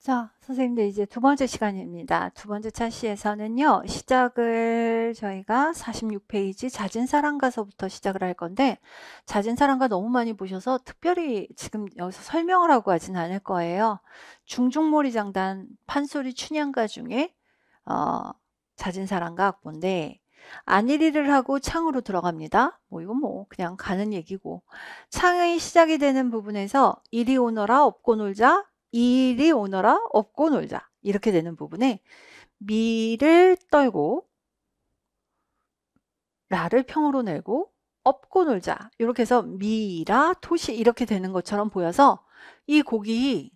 자, 선생님들 이제 두 번째 시간입니다. 두 번째 차시에서는요, 시작을 저희가 46페이지 자진사랑가서부터 시작을 할 건데, 자진사랑가 너무 많이 보셔서 특별히 지금 여기서 설명을 하고 하진 않을 거예요. 중중몰이장단 판소리 춘향가 중에, 자진사랑가 악보인데, 안일이를 하고 창으로 들어갑니다. 이건 그냥 가는 얘기고. 창의 시작이 되는 부분에서 이리 오너라 업고 놀자, 이리 오너라 업고 놀자 이렇게 되는 부분에 미를 떨고 라를 평으로 내고 업고 놀자 이렇게 해서 미라 토시 이렇게 되는 것처럼 보여서 이 곡이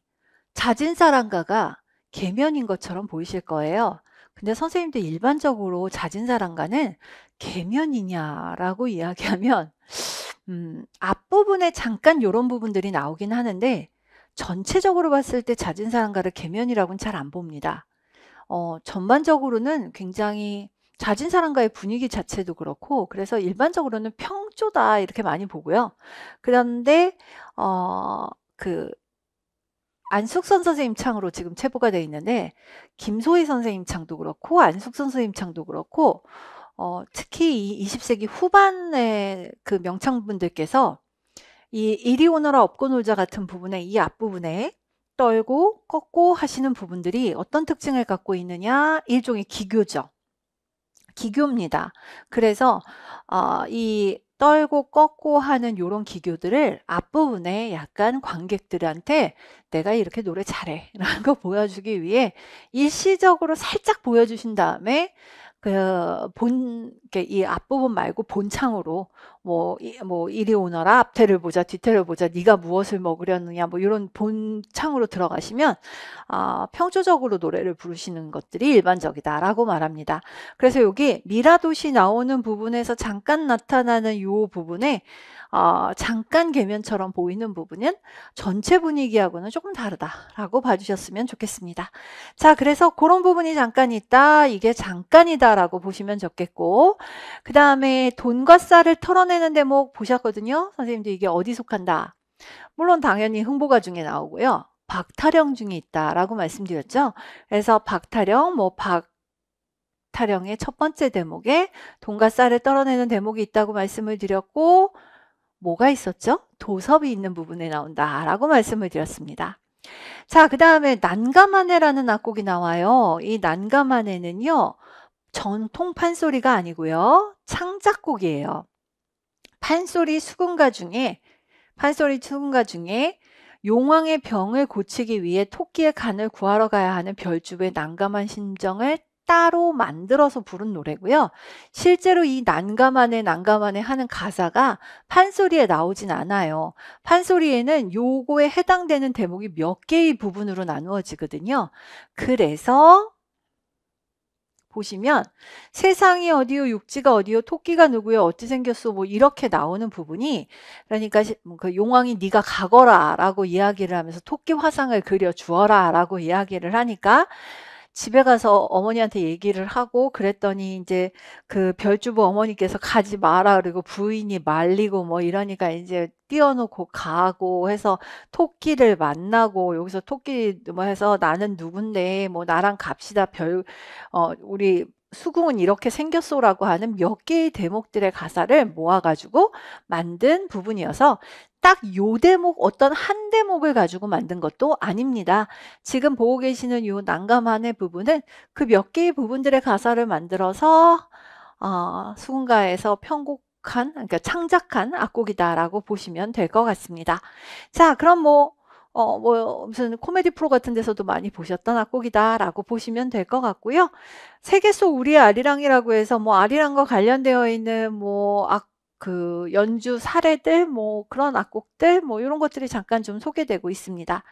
자진사랑가가 계면인 것처럼 보이실 거예요. 근데 선생님들 일반적으로 자진사랑가는 계면이냐라고 이야기하면 앞부분에 잠깐 이런 부분들이 나오긴 하는데 전체적으로 봤을 때 자진사랑가를 계면이라고는 잘 안 봅니다. 전반적으로는 굉장히 자진사랑가의 분위기 자체도 그렇고 그래서 일반적으로는 평조다 이렇게 많이 보고요. 그런데 그 안숙선 선생님 창으로 지금 체부가 되어 있는데 김소희 선생님 창도 그렇고 안숙선 선생님 창도 그렇고 특히 이 20세기 후반의 그 명창분들께서 이 이리 오너라 업고 놀자 같은 부분에 이 앞부분에 떨고 꺾고 하시는 부분들이 어떤 특징을 갖고 있느냐? 일종의 기교죠. 기교입니다. 그래서 이 떨고 꺾고 하는 이런 기교들을 앞부분에 약간 관객들한테 내가 이렇게 노래 잘해 라는 거 보여주기 위해 일시적으로 살짝 보여주신 다음에 이 앞부분 말고 본창으로 이리 오너라 앞태를 보자 뒤태를 보자 네가 무엇을 먹으려느냐 이런 본창으로 들어가시면 평조적으로 노래를 부르시는 것들이 일반적이다라고 말합니다. 그래서 여기 미라도시 나오는 부분에서 잠깐 나타나는 이 부분에 잠깐 계면처럼 보이는 부분은 전체 분위기하고는 조금 다르다라고 봐주셨으면 좋겠습니다. 자, 그래서 그런 부분이 잠깐 있다. 이게 잠깐이다라고 보시면 좋겠고 그 다음에 돈과 쌀을 털어내는 대목 보셨거든요. 선생님도 이게 어디 속한다. 물론 당연히 흥보가 중에 나오고요. 박타령 중에 있다라고 말씀드렸죠. 그래서 박타령, 박타령의 첫 번째 대목에 돈과 쌀을 떨어내는 대목이 있다고 말씀을 드렸고 뭐가 있었죠? 도섭이 있는 부분에 나온다라고 말씀을 드렸습니다. 자, 그 다음에 난감하네라는 악곡이 나와요. 이 난감하네는요. 전통 판소리가 아니고요. 창작곡이에요. 판소리 수군가 중에 용왕의 병을 고치기 위해 토끼의 간을 구하러 가야 하는 별주부의 난감한 심정을 따로 만들어서 부른 노래고요. 실제로 이 난감하네 하는 가사가 판소리에 나오진 않아요. 판소리에는 요거에 해당되는 대목이 몇 개의 부분으로 나누어지거든요. 그래서 보시면 세상이 어디요 육지가 어디요 토끼가 누구요 어찌 생겼어 이렇게 나오는 부분이 그러니까 그 용왕이 네가 가거라 라고 이야기를 하면서 토끼 화상을 그려 주어라 라고 이야기를 하니까 집에 가서 어머니한테 얘기를 하고 그랬더니 이제 그 별주부 어머니께서 가지 마라 그리고 부인이 말리고 이러니까 이제 띄워놓고 가고 해서 토끼를 만나고 여기서 토끼 해서 나는 누군데 나랑 갑시다 우리 수궁은 이렇게 생겼소라고 하는 몇 개의 대목들의 가사를 모아가지고 만든 부분이어서 딱 요 대목 어떤 한 대목을 가지고 만든 것도 아닙니다. 지금 보고 계시는 요 난감한의 부분은 그 몇 개의 부분들의 가사를 만들어서 수군가에서 편곡한 그러니까 창작한 악곡이다라고 보시면 될 것 같습니다. 자, 그럼 무슨 코미디 프로 같은 데서도 많이 보셨던 악곡이다라고 보시면 될 것 같고요. 세계 속 우리의 아리랑이라고 해서 아리랑과 관련되어 있는 그 연주 사례들 그런 악곡들 이런 것들이 잠깐 좀 소개되고 있습니다.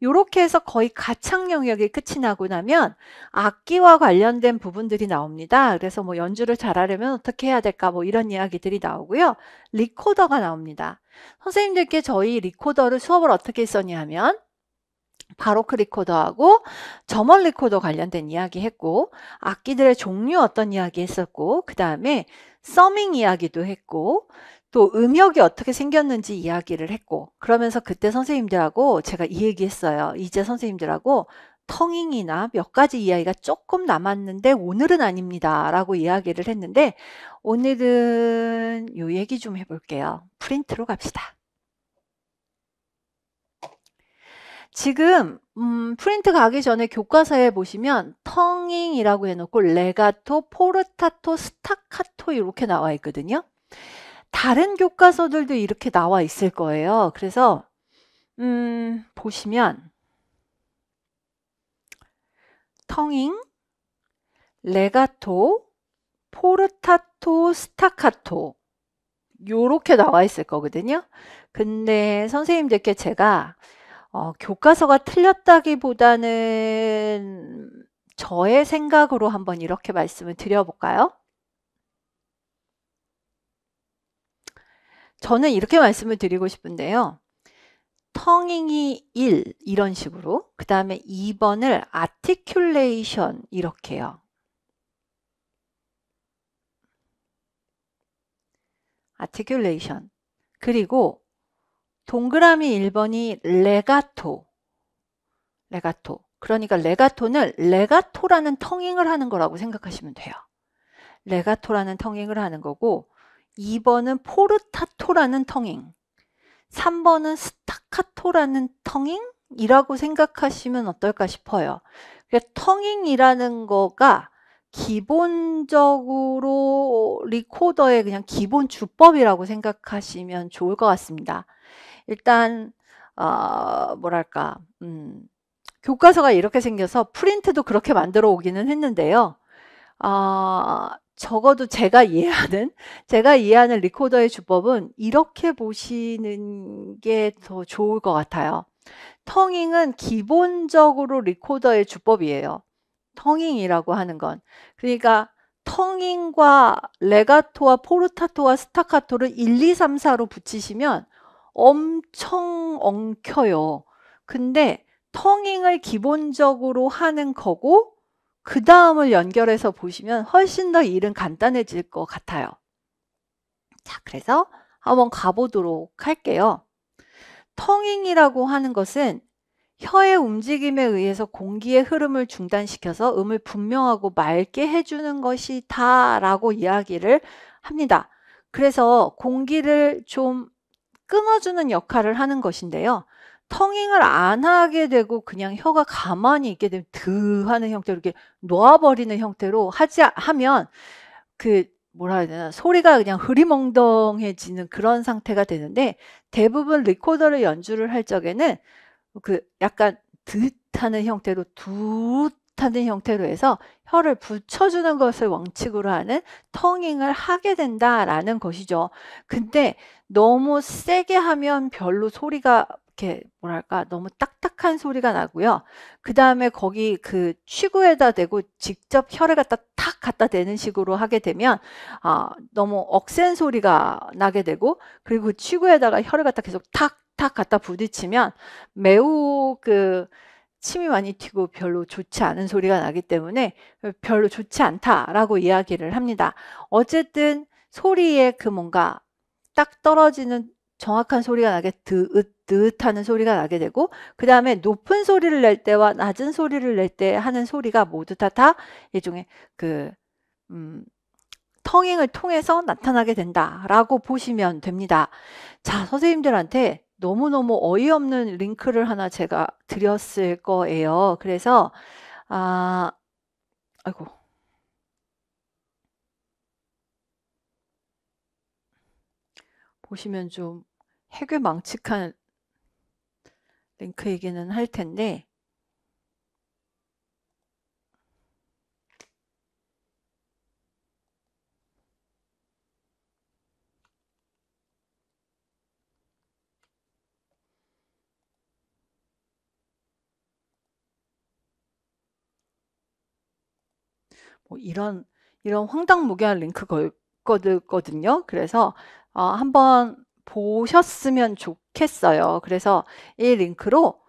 이렇게 해서 거의 가창 영역이 끝이 나고 나면 악기와 관련된 부분들이 나옵니다. 그래서 연주를 잘하려면 어떻게 해야 될까 이런 이야기들이 나오고요. 리코더가 나옵니다. 선생님들께 저희 리코더를 수업을 어떻게 했었냐 하면 바로크 리코더하고 저먼 리코더 관련된 이야기 했고 악기들의 종류 어떤 이야기 했었고 그 다음에 서밍 이야기도 했고 또 음역이 어떻게 생겼는지 이야기를 했고 그러면서 그때 선생님들하고 제가 이 얘기 했어요. 이제 선생님들하고 텅잉이나 몇 가지 이야기가 조금 남았는데 오늘은 아닙니다 라고 이야기를 했는데, 오늘은 요 얘기 좀 해볼게요. 프린트로 갑시다. 지금 프린트 가기 전에 교과서에 보시면 텅잉이라고 해놓고 레가토, 포르타토, 스타카토 이렇게 나와 있거든요. 다른 교과서들도 이렇게 나와 있을 거예요. 그래서 보시면 텅잉, 레가토, 포르타토, 스타카토 요렇게 나와 있을 거거든요. 근데 선생님들께 제가 교과서가 틀렸다기보다는 저의 생각으로 한번 이렇게 말씀을 드려볼까요? 저는 이렇게 말씀을 드리고 싶은데요. 텅잉이 1 이런 식으로, 그 다음에 2번을 articulation 이렇게요. articulation. 그리고 동그라미 1번이 레가토. 레가토. 그러니까 레가토는 레가토라는 텅잉을 하는 거라고 생각하시면 돼요. 레가토라는 텅잉을 하는 거고, 2번은 포르타토라는 텅잉, 3번은 스타카토라는 텅잉이라고 생각하시면 어떨까 싶어요. 그러니까 텅잉이라는 거가 기본적으로 리코더의 그냥 기본 주법이라고 생각하시면 좋을 것 같습니다. 일단 뭐랄까 교과서가 이렇게 생겨서 프린트도 그렇게 만들어 오기는 했는데요. 적어도 제가 이해하는 리코더의 주법은 이렇게 보시는 게 더 좋을 것 같아요. 텅잉은 기본적으로 리코더의 주법이에요. 텅잉이라고 하는 건. 그러니까 텅잉과 레가토와 포르타토와 스타카토를 1, 2, 3, 4로 붙이시면 엄청 엉켜요. 근데 텅잉을 기본적으로 하는 거고, 그 다음을 연결해서 보시면 훨씬 더 일은 간단해질 것 같아요. 자, 그래서 한번 가보도록 할게요. 텅잉이라고 하는 것은 혀의 움직임에 의해서 공기의 흐름을 중단시켜서 음을 분명하고 맑게 해주는 것이다 라고 이야기를 합니다. 그래서 공기를 좀 끊어주는 역할을 하는 것인데요. 텅잉을 안 하게 되고 그냥 혀가 가만히 있게 되면 드 하는 형태로 이렇게 놓아버리는 형태로 하면 뭐라 해야 되나, 소리가 그냥 흐리멍덩해지는 그런 상태가 되는데, 대부분 리코더를 연주를 할 적에는 약간 드 하는 형태로 두 하는 형태로 해서 혀를 붙여주는 것을 원칙으로 하는 텅잉을 하게 된다라는 것이죠. 근데 너무 세게 하면 별로 소리가 이렇게 뭐랄까 너무 딱딱한 소리가 나고요. 그 다음에 거기 취구에다 대고 직접 혀를 탁 갖다 대는 식으로 하게 되면 너무 억센 소리가 나게 되고, 그리고 취구에다가 혀를 갖다 계속 탁 갖다 부딪히면 매우 침이 많이 튀고 별로 좋지 않은 소리가 나기 때문에 별로 좋지 않다라고 이야기를 합니다. 어쨌든 소리에 뭔가 딱 떨어지는 정확한 소리가 나게 드읒 하는 소리가 나게 되고, 그 다음에 높은 소리를 낼 때와 낮은 소리를 낼 때 하는 소리가 모두 다 일종의 텅잉을 통해서 나타나게 된다라고 보시면 됩니다. 자, 선생님들한테 너무너무 어이없는 링크를 하나 제가 드렸을 거예요. 그래서 아이고, 보시면 좀 해괴망측한 링크이기는 할 텐데, 뭐 이런 황당무계한 링크거든요. 그래서 한번 보셨으면 좋겠어요. 그래서 이 링크로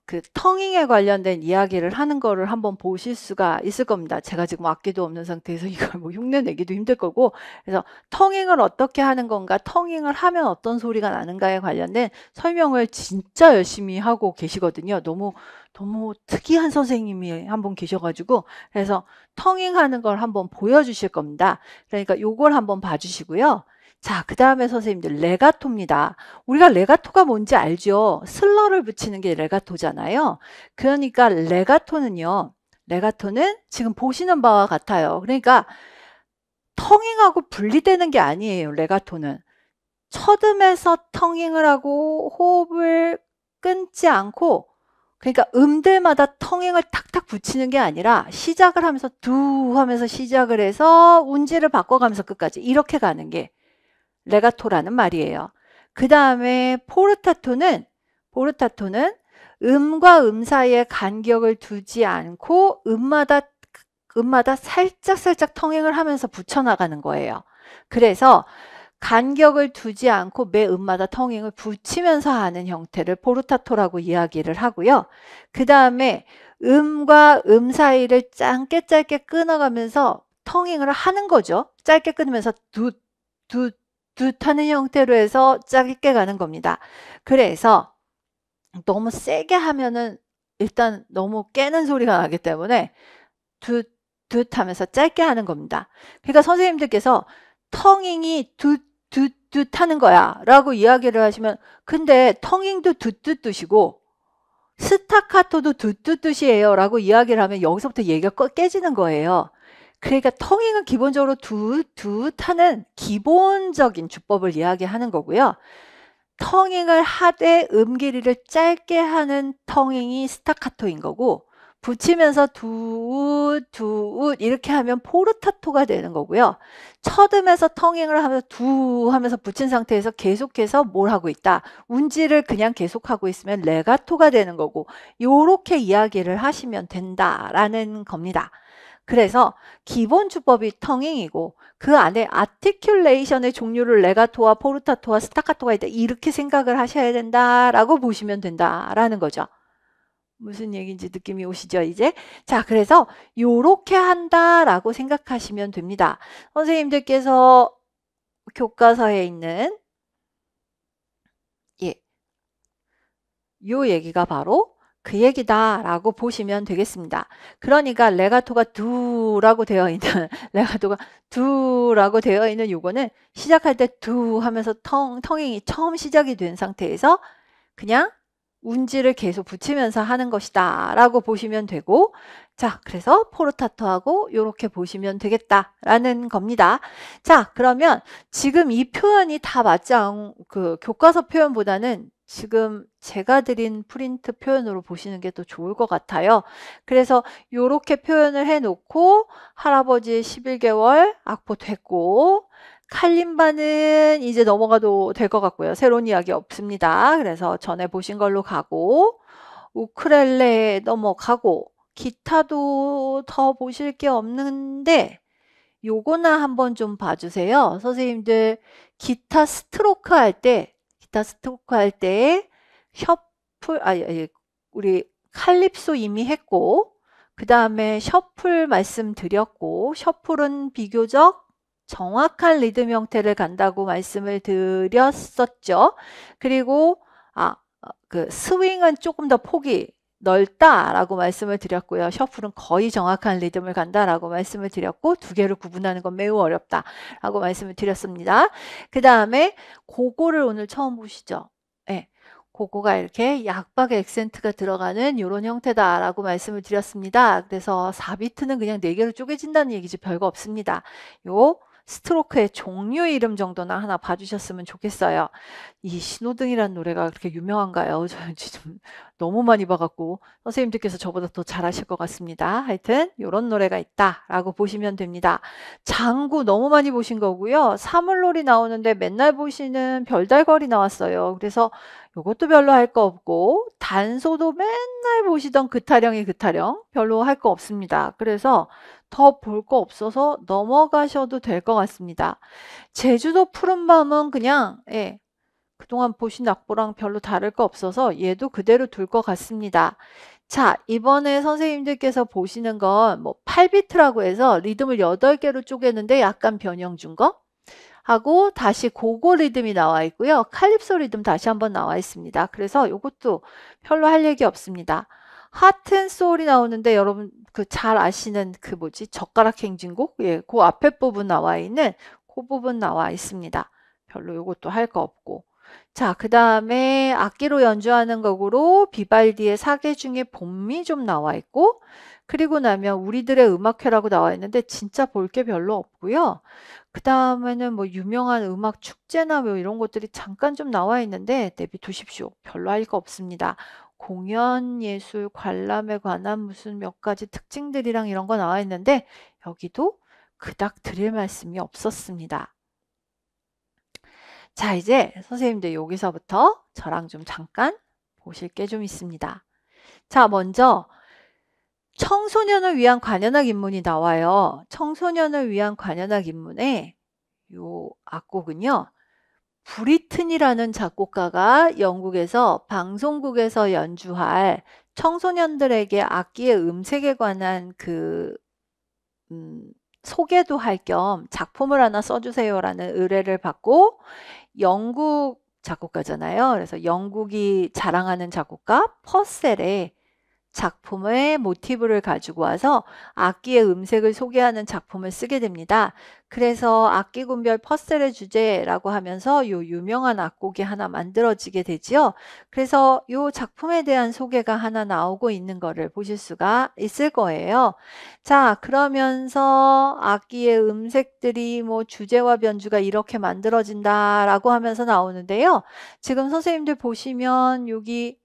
그 텅잉에 관련된 이야기를 하는 거를 한번 보실 수가 있을 겁니다. 제가 지금 악기도 없는 상태에서 이걸 뭐 흉내 내기도 힘들 거고, 그래서 텅잉을 어떻게 하는 건가, 텅잉을 하면 어떤 소리가 나는가에 관련된 설명을 진짜 열심히 하고 계시거든요. 너무 특이한 선생님이 한 분 계셔가지고, 그래서 텅잉 하는 걸 한번 보여주실 겁니다. 그러니까 요걸 한번 봐주시고요. 자, 그 다음에 선생님들 레가토입니다. 우리가 레가토가 뭔지 알죠? 슬러를 붙이는 게 레가토잖아요. 그러니까 레가토는 지금 보시는 바와 같아요. 그러니까 텅잉하고 분리되는 게 아니에요. 레가토는 첫 음에서 텅잉을 하고 호흡을 끊지 않고, 그러니까 음들마다 텅잉을 탁탁 붙이는 게 아니라 시작을 하면서 두 하면서 시작을 해서 운지를 바꿔가면서 끝까지 이렇게 가는 게 레가토라는 말이에요. 그 다음에 포르타토는 음과 음 사이에 간격을 두지 않고 음마다 살짝 텅잉을 하면서 붙여나가는 거예요. 그래서 간격을 두지 않고 매 음마다 텅잉을 붙이면서 하는 형태를 포르타토라고 이야기를 하고요. 그 다음에 음과 음 사이를 짧게 끊어가면서 텅잉을 하는 거죠. 짧게 끊으면서 하는 형태로 해서 짧게 가는 겁니다. 그래서 너무 세게 하면은 일단 너무 깨는 소리가 나기 때문에 둣 하면서 짧게 하는 겁니다. 그러니까 선생님들께서 텅잉이 둣 하는 거야 라고 이야기를 하시면, 근데 텅잉도 둣이고 스타카토도 둣이에요 라고 이야기를 하면 여기서부터 얘기가 깨지는 거예요. 그러니까 텅잉은 기본적으로 하는 기본적인 주법을 이야기하는 거고요. 텅잉을 하되 음 길이를 짧게 하는 텅잉이 스타카토인 거고, 붙이면서 이렇게 하면 포르타토가 되는 거고요. 첫 음에서 텅잉을 하면서 하면서 붙인 상태에서 계속해서 뭘 하고 있다, 운지를 그냥 계속하고 있으면 레가토가 되는 거고, 요렇게 이야기를 하시면 된다라는 겁니다. 그래서 기본 주법이 텅잉이고 그 안에 아티큘레이션의 종류를 레가토와 포르타토와 스타카토가 있다, 이렇게 생각을 하셔야 된다라고 보시면 된다라는 거죠. 무슨 얘기인지 느낌이 오시죠, 이제? 자, 그래서 요렇게 한다라고 생각하시면 됩니다. 선생님들께서 교과서에 있는 요 얘기가 바로 그 얘기다라고 보시면 되겠습니다. 그러니까 레가토가 두라고 되어 있는 요거는 시작할 때 두 하면서 텅잉이 처음 시작이 된 상태에서 그냥 운지를 계속 붙이면서 하는 것이다 라고 보시면 되고, 자, 그래서 포르타토하고 이렇게 보시면 되겠다라는 겁니다. 자, 그러면 지금 이 표현이 다 맞지 않은 그 교과서 표현보다는 지금 제가 드린 프린트 표현으로 보시는 게 더 좋을 것 같아요. 그래서 이렇게 표현을 해놓고 할아버지 11개월 악보 됐고, 칼림바는 이제 넘어가도 될 것 같고요. 새로운 이야기 없습니다. 그래서 전에 보신 걸로 가고, 우크렐레 넘어가고, 기타도 더 보실 게 없는데 요거나 한번 좀 봐주세요. 선생님들 기타 스트로크 할 때 셔플, 우리 칼립소 이미 했고, 그 다음에 셔플 말씀드렸고, 셔플은 비교적 정확한 리듬 형태를 간다고 말씀을 드렸었죠. 그리고 그 스윙은 조금 더 폭이 넓다라고 말씀을 드렸고요. 셔플은 거의 정확한 리듬을 간다라고 말씀을 드렸고, 두 개를 구분하는 건 매우 어렵다라고 말씀을 드렸습니다. 그 다음에 그거를 오늘 처음 보시죠. 네. 그거가 이렇게 약박의 액센트가 들어가는 이런 형태다라고 말씀을 드렸습니다. 그래서 4비트는 그냥 4개로 쪼개진다는 얘기지 별거 없습니다. 요 스트로크의 종류 이름 정도나 하나 봐주셨으면 좋겠어요. 이 신호등이라는 노래가 그렇게 유명한가요? 저 지금 너무 많이 봐갖고 선생님들께서 저보다 더 잘하실 것 같습니다. 하여튼 이런 노래가 있다라고 보시면 됩니다. 장구 너무 많이 보신 거고요. 사물놀이 나오는데 맨날 보시는 별달거리 나왔어요. 그래서 이것도 별로 할 거 없고, 단소도 맨날 보시던 그타령이 그타령 별로 할 거 없습니다. 그래서 더 볼 거 없어서 넘어가셔도 될 것 같습니다. 제주도 푸른밤은 그냥 그동안 보신 악보랑 별로 다를 거 없어서 얘도 그대로 둘 것 같습니다. 자, 이번에 선생님들께서 보시는 건 뭐 8비트라고 해서 리듬을 8개로 쪼개는데 약간 변형 준 거 하고 다시 고고 리듬이 나와 있고요. 칼립소 리듬 다시 한번 나와 있습니다. 그래서 이것도 별로 할 얘기 없습니다. 하트 앤 소울이 나오는데 여러분 그 잘 아시는 그 뭐지? 젓가락 행진곡? 예, 그 앞에 부분 나와 있는 그 부분 나와 있습니다. 별로 이것도 할 거 없고. 자, 그 다음에 악기로 연주하는 곡으로 비발디의 사계 중에 봄이 좀 나와 있고, 그리고 나면 우리들의 음악회라고 나와 있는데 진짜 볼 게 별로 없고요. 그 다음에는 뭐 유명한 음악 축제나 뭐 이런 것들이 잠깐 좀 나와 있는데 내비두십시오. 별로 할 거 없습니다. 공연, 예술, 관람에 관한 무슨 몇 가지 특징들이랑 이런 거 나와 있는데 여기도 그닥 드릴 말씀이 없었습니다. 자, 이제 선생님들 여기서부터 저랑 좀 잠깐 보실 게 좀 있습니다. 자, 먼저 청소년을 위한 관현악 입문이 나와요. 청소년을 위한 관현악 입문에 요 악곡은요. 브리튼이라는 작곡가가 영국에서 방송국에서 연주할 청소년들에게 악기의 음색에 관한 소개도 할 겸 작품을 하나 써주세요라는 의뢰를 받고 영국 작곡가잖아요. 그래서 영국이 자랑하는 작곡가 퍼셀의 작품의 모티브를 가지고 와서 악기의 음색을 소개하는 작품을 쓰게 됩니다. 그래서 악기 군별 퍼셀의 주제라고 하면서 요 유명한 악곡이 하나 만들어지게 되지요. 그래서 요 작품에 대한 소개가 하나 나오고 있는 거를 보실 수가 있을 거예요. 자, 그러면서 악기의 음색들이 뭐 주제와 변주가 이렇게 만들어진다라고 하면서 나오는데요. 지금 선생님들 보시면 여기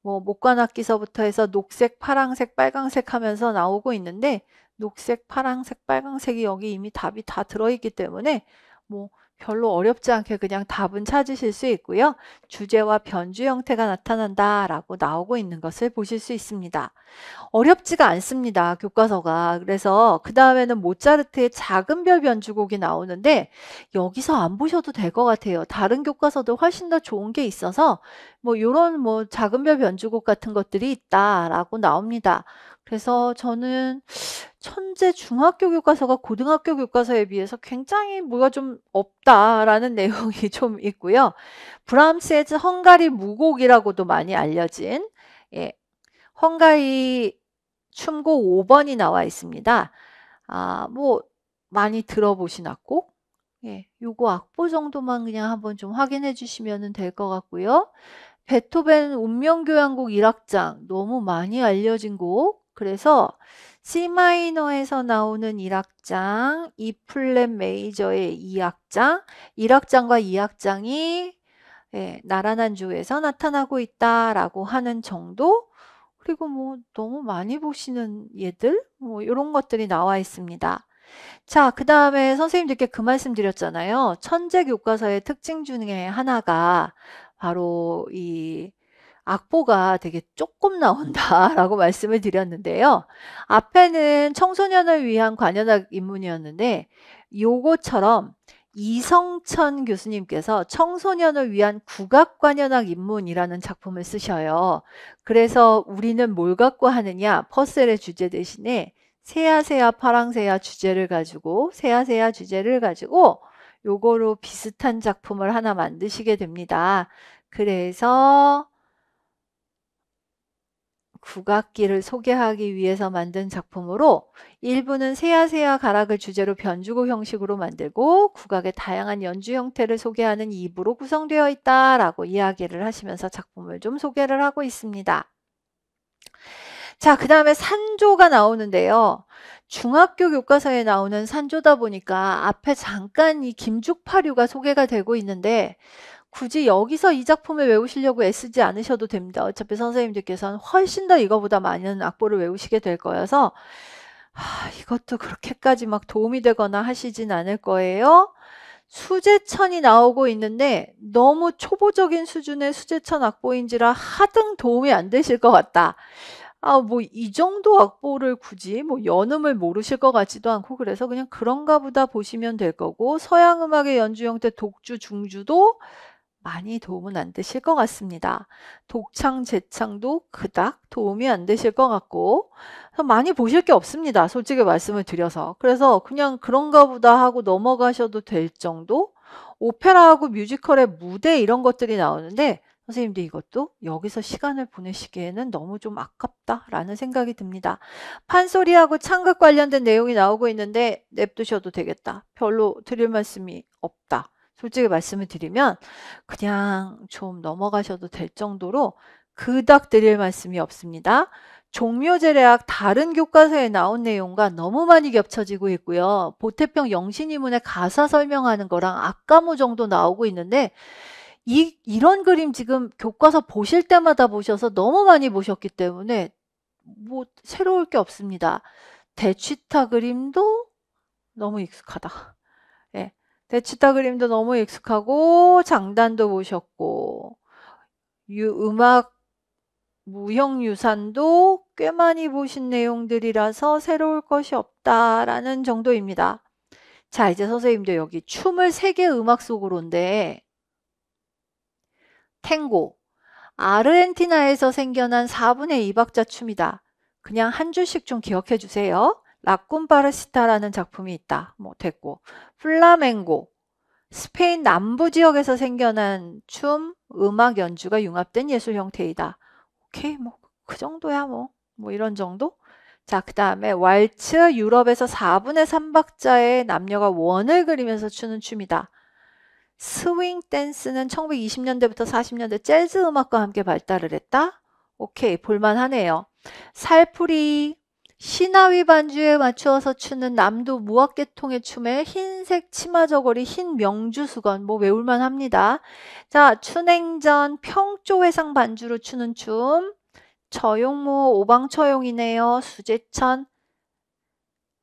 뭐 목관악기서부터 해서 녹색, 파랑색, 빨강색 하면서 나오고 있는데 녹색, 파랑색, 빨강색이 여기 이미 답이 다 들어있기 때문에 뭐 별로 어렵지 않게 그냥 답은 찾으실 수 있고요. 주제와 변주 형태가 나타난다라고 나오고 있는 것을 보실 수 있습니다. 어렵지가 않습니다. 교과서가. 그래서 그 다음에는 모차르트의 작은 별 변주곡이 나오는데 여기서 안 보셔도 될 것 같아요. 다른 교과서도 훨씬 더 좋은 게 있어서 뭐 이런 뭐 작은 별 변주곡 같은 것들이 있다라고 나옵니다. 그래서 저는 천재 중학교 교과서가 고등학교 교과서에 비해서 굉장히 뭐가 좀 없다라는 내용이 좀 있고요. 브람스의 헝가리 무곡이라고도 많이 알려진 예, 헝가리 춤곡 5번이 나와 있습니다. 뭐 많이 들어보신 악곡? 예, 요거 악보 정도만 그냥 한번 좀 확인해 주시면 될 것 같고요. 베토벤 운명교향곡 1악장 너무 많이 알려진 곡. 그래서 C 마이너에서 나오는 1악장, E 플랫 메이저의 2악장, 1악장과 2악장이 예, 나라난주에서 나타나고 있다라고 하는 정도? 그리고 뭐 너무 많이 보시는 얘들? 뭐 이런 것들이 나와 있습니다. 자, 그 다음에 선생님들께 그 말씀 드렸잖아요. 천재 교과서의 특징 중에 하나가 바로 이 악보가 되게 조금 나온다라고 말씀을 드렸는데요. 앞에는 청소년을 위한 관현악 입문이었는데 요거처럼 이성천 교수님께서 청소년을 위한 국악관현악 입문이라는 작품을 쓰셔요. 그래서 우리는 뭘 갖고 하느냐? 퍼셀의 주제 대신에 새야새야 파랑새야 주제를 가지고 새야새야 주제를 가지고 요거로 비슷한 작품을 하나 만드시게 됩니다. 그래서 국악기를 소개하기 위해서 만든 작품으로 일부는 새야새야 가락을 주제로 변주곡 형식으로 만들고 국악의 다양한 연주 형태를 소개하는 2부로 구성되어 있다라고 이야기를 하시면서 작품을 좀 소개를 하고 있습니다. 자, 그 다음에 산조가 나오는데요. 중학교 교과서에 나오는 산조다 보니까 앞에 잠깐 이 김죽파류가 소개가 되고 있는데 굳이 여기서 이 작품을 외우시려고 애쓰지 않으셔도 됩니다. 어차피 선생님들께서는 훨씬 더 이거보다 많은 악보를 외우시게 될 거여서 이것도 그렇게까지 막 도움이 되거나 하시진 않을 거예요. 수제천이 나오고 있는데 너무 초보적인 수준의 수제천 악보인지라 하등 도움이 안 되실 것 같다. 뭐 이 정도 악보를 굳이 뭐 연음을 모르실 것 같지도 않고 그래서 그냥 그런가 보다 보시면 될 거고 서양 음악의 연주 형태 독주, 중주도 많이 도움은 안 되실 것 같습니다. 독창, 재창도 그닥 도움이 안 되실 것 같고 많이 보실 게 없습니다. 솔직히 말씀을 드려서. 그래서 그냥 그런가 보다 하고 넘어가셔도 될 정도? 오페라하고 뮤지컬의 무대 이런 것들이 나오는데 선생님도 이것도 여기서 시간을 보내시기에는 너무 좀 아깝다라는 생각이 듭니다. 판소리하고 창극 관련된 내용이 나오고 있는데 냅두셔도 되겠다. 별로 드릴 말씀이 없다. 솔직히 말씀을 드리면 그냥 좀 넘어가셔도 될 정도로 그닥 드릴 말씀이 없습니다. 종묘제례학 다른 교과서에 나온 내용과 너무 많이 겹쳐지고 있고요. 보태평 영신이문의 가사 설명하는 거랑 악가무 정도 나오고 있는데 이런 그림 지금 교과서 보실 때마다 보셔서 너무 많이 보셨기 때문에 뭐 새로울 게 없습니다. 대치타 그림도 너무 익숙하다. 예. 대치타 그림도 너무 익숙하고 장단도 보셨고 음악 무형유산도 꽤 많이 보신 내용들이라서 새로울 것이 없다라는 정도입니다. 자, 이제 선생님도 여기 춤을 세계 음악 속으로인데 탱고 아르헨티나에서 생겨난 4분의 2박자 춤이다. 그냥 한 줄씩 좀 기억해 주세요. 라쿰파르시타라는 작품이 있다. 뭐 됐고 플라멩고 스페인 남부 지역에서 생겨난 춤, 음악 연주가 융합된 예술 형태이다. 오케이, 뭐 그 정도야 뭐 이런 정도? 자, 그 다음에 왈츠 유럽에서 4분의 3박자의 남녀가 원을 그리면서 추는 춤이다. 스윙 댄스는 1920년대부터 40년대 재즈 음악과 함께 발달을 했다. 오케이, 볼만하네요. 살풀이 시나위 반주에 맞추어서 추는 남도 무학계통의 춤에 흰색 치마 저고리 흰 명주수건 뭐 외울만 합니다. 자, 춘행전 평조회상 반주로 추는 춤 저용무 오방처용이네요. 수제천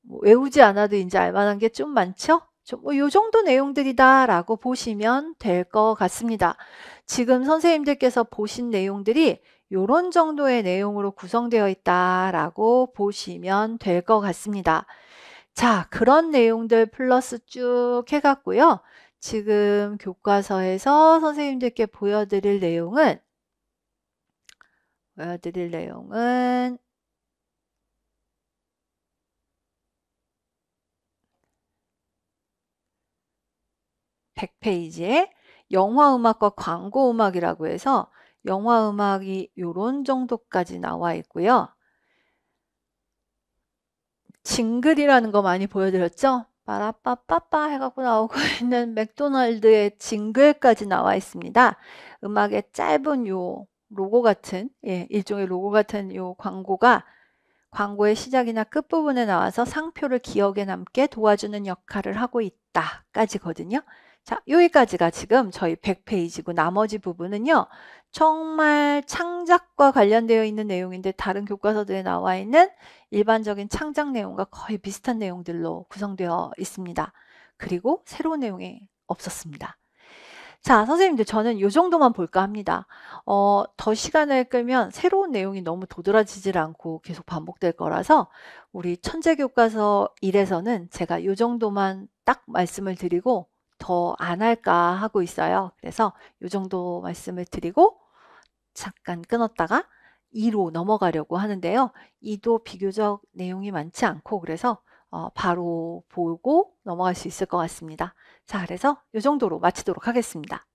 뭐 외우지 않아도 이제 알만한 게 좀 많죠? 요 정도 내용들이다 라고 보시면 될 것 같습니다. 지금 선생님들께서 보신 내용들이 요런 정도의 내용으로 구성되어 있다라고 보시면 될 것 같습니다. 자, 그런 내용들 플러스 쭉 해갔고요. 지금 교과서에서 선생님들께 보여드릴 내용은 100페이지에 영화음악과 광고음악이라고 해서 영화음악이 요런 정도까지 나와 있고요. 징글이라는 거 많이 보여드렸죠? 빠라빠빠빠 해갖고 나오고 있는 맥도날드의 징글까지 나와 있습니다. 음악의 짧은 요 로고 같은 일종의 로고 같은 요 광고의 시작이나 끝부분에 나와서 상표를 기억에 남게 도와주는 역할을 하고 있다 까지거든요. 자, 여기까지가 지금 저희 100페이지고 나머지 부분은요. 정말 창작과 관련되어 있는 내용인데 다른 교과서들에 나와 있는 일반적인 창작 내용과 거의 비슷한 내용들로 구성되어 있습니다. 그리고 새로운 내용이 없었습니다. 자, 선생님들 저는 이 정도만 볼까 합니다. 더 시간을 끌면 새로운 내용이 너무 도드라지질 않고 계속 반복될 거라서 우리 천재교과서 1에서는 제가 이 정도만 딱 말씀을 드리고 더 안 할까 하고 있어요. 그래서 이 정도 말씀을 드리고 잠깐 끊었다가 2로 넘어가려고 하는데요. 2도 비교적 내용이 많지 않고 그래서 바로 보고 넘어갈 수 있을 것 같습니다. 자, 그래서 이 정도로 마치도록 하겠습니다.